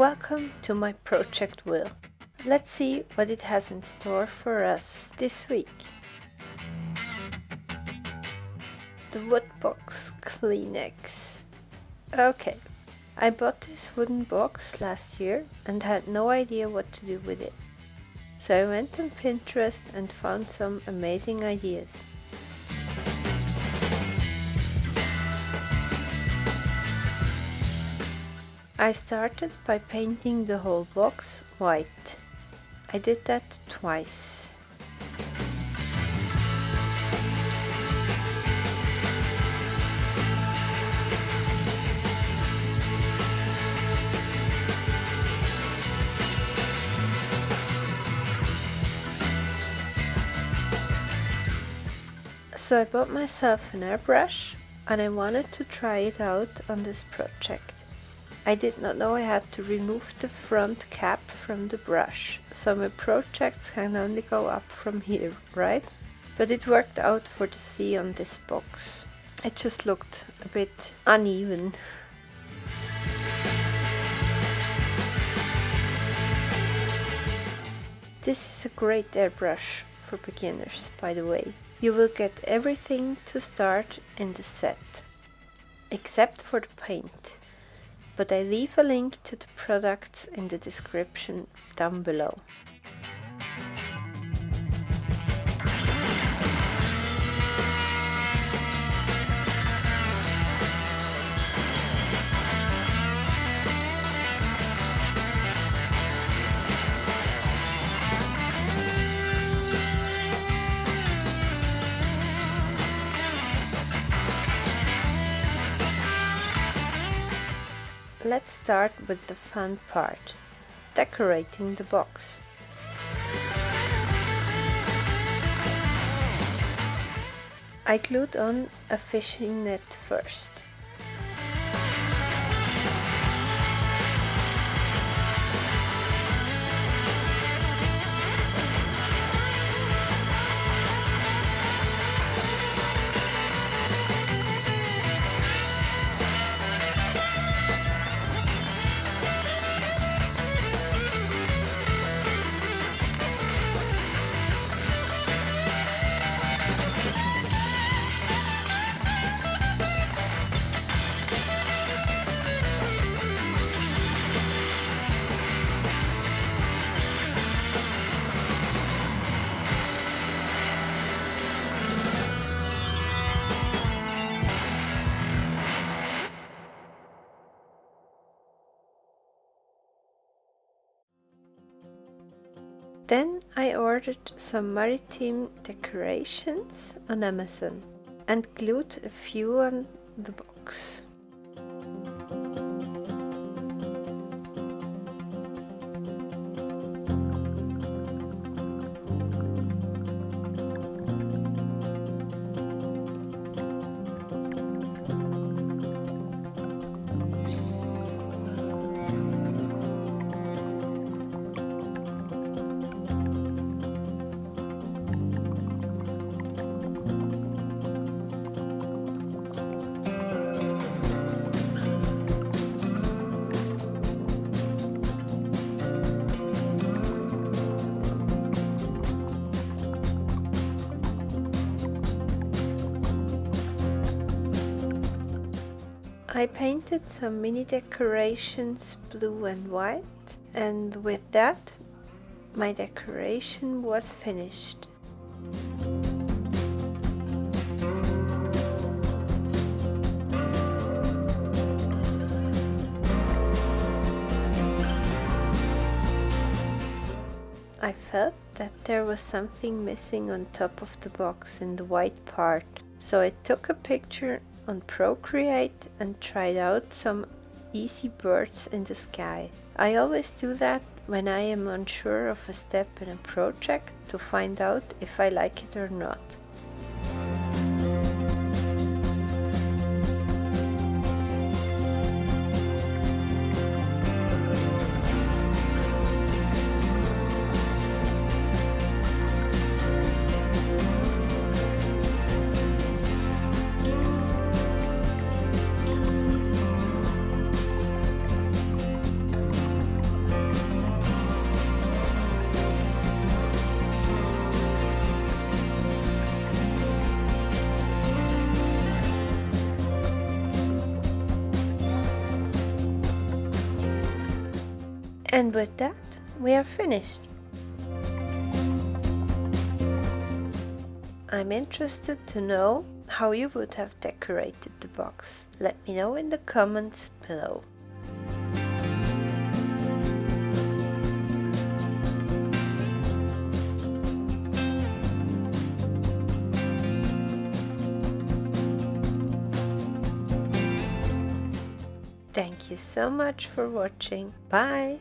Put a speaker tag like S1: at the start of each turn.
S1: Welcome to my project wheel. Let's see what it has in store for us this week. The wood box Kleenex. Okay, I bought this wooden box last year and had no idea what to do with it. So I went on Pinterest and found some amazing ideas. I started by painting the whole box white. I did that twice. So I bought myself an airbrush and I wanted to try it out on this project. I did not know I had to remove the front cap from the brush, so my projects can only go up from here, right? But it worked out for the sea on this box. It just looked a bit uneven. This is a great airbrush for beginners, by the way. You will get everything to start in the set, except for the paint. But I leave a link to the products in the description down below. Let's start with the fun part, decorating the box. I glued on a fishing net first. Then I ordered some Maritime Decorations on Amazon and glued a few on the box. I painted some mini decorations blue and white, and with that my decoration was finished. I felt that there was something missing on top of the box in the white part, so I took a picture on Procreate and tried out some easy birds in the sky. I always do that when I am unsure of a step in a project to find out if I like it or not. And with that, we are finished. I'm interested to know how you would have decorated the box. Let me know in the comments below. Thank you so much for watching. Bye!